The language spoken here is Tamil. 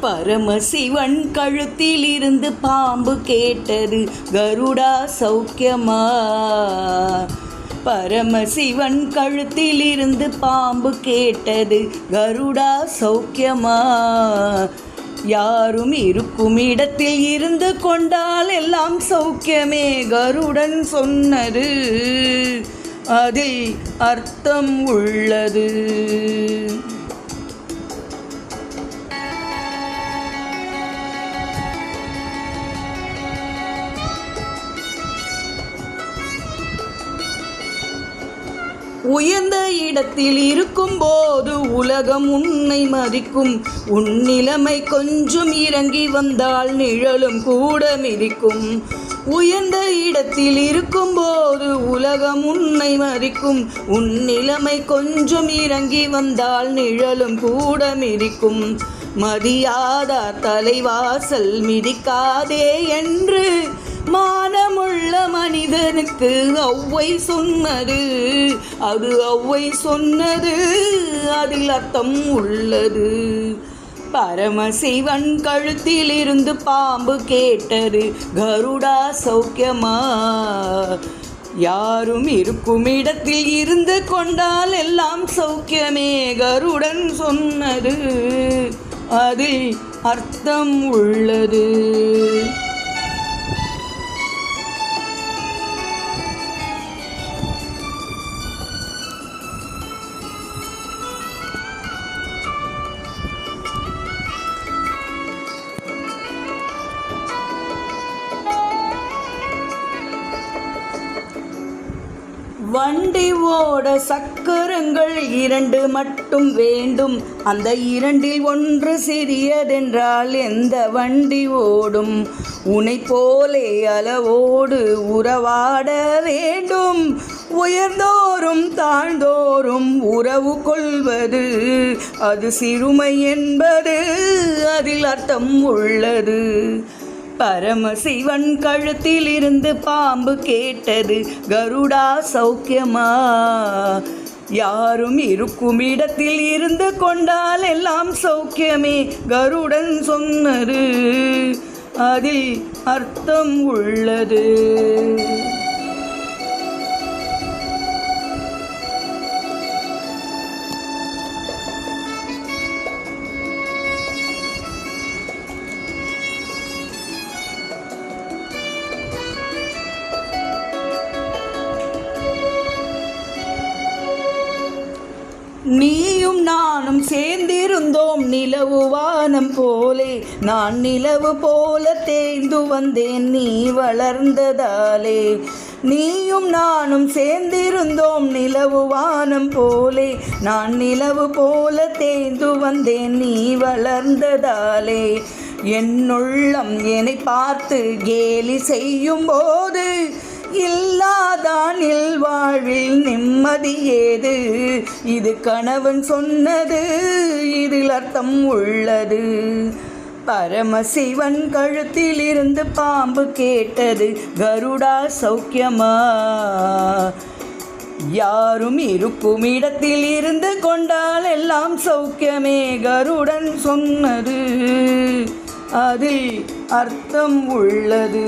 பரமசிவன் கழுத்தில் இருந்து பாம்பு கேட்டது, கருடா சௌக்கியமா? பரமசிவன் கழுத்தில் இருந்து பாம்பு கேட்டது, கருடா சௌக்கியமா? யாரும் இருக்கும் இடத்தில் இருந்து கொண்டால் எல்லாம் சௌக்கியமே, கருடன் சொன்னது. அதில் அர்த்தம் உள்ளது. உயர்ந்த இடத்தில் இருக்கும் போது உலகம் உன்னை மதிக்கும். உன் நிலைமை கொஞ்சம் இறங்கி வந்தால் நிழலும் கூட மிதிக்கும். உயர்ந்த இடத்தில் இருக்கும் போது உலகம் உன்னை மதிக்கும். உன் நிலைமை கொஞ்சம் இறங்கி வந்தால் நிழலும் கூட மிதிக்கும். மதியாத தலைவாசல் மிதிக்காதே என்று மானமுள்ள மனிதனுக்கு ஔவை சொன்னது. அது ஔவை சொன்னது, அதில் அர்த்தம் உள்ளது. பரமசிவன் கழுத்தில் இருந்து பாம்பு கேட்டது, கருடா சௌக்கியமா? யாரும் இருக்கும் இடத்தில் இருந்து கொண்டால் எல்லாம் சௌக்கியமே, கருடன் சொன்னது. அதில் அர்த்தம் உள்ளது. வண்டி ஓட சக்கரங்கள் 2 மட்டும் வேண்டும். அந்த 2இல் ஒன்று சிறியதென்றால் எந்த வண்டி ஓடும்? உன்னை போலே அளவோடு உறவாட வேண்டும். உயர்ந்தோறும் தாழ்ந்தோறும் உறவு கொள்வது அது சிறுமை என்பது, அதில் அர்த்தம் உள்ளது. பரமசிவன் கழுத்தில் இருந்து பாம்பு கேட்டது, கருடா சௌக்கியமா? யாரும் இருக்கும் இடத்தில் இருந்து கொண்டால் எல்லாம் சௌக்கியமே, கருடன் சொன்னது. அதில் அர்த்தம் உள்ளது. நீயும் நானும் சேர்ந்திருந்தோம் நிலவு வானம் போலே. நான் நிலவு போல தேய்ந்து வந்தேன் நீ வளர்ந்ததாலே. நீயும் நானும் சேர்ந்திருந்தோம் நிலவு வானம் போலே. நான் நிலவு போல தேய்ந்து வந்தேன் நீ வளர்ந்ததாலே. என்னுள்ளம் என்னை பார்த்து கேலி செய்யும் போது இல்லாதான் வாழ்வில் நிம்மதி ஏது? இது கணவன் சொன்னது, இதில் அர்த்தம் உள்ளது. பரமசிவன் கழுத்தில் இருந்து பாம்பு கேட்டது, கருடா சௌக்கியமா? யாரும் இருக்கும் இடத்தில் இருந்து கொண்டால் எல்லாம் சௌக்கியமே, கருடன் சொன்னது. அதில் அர்த்தம் உள்ளது.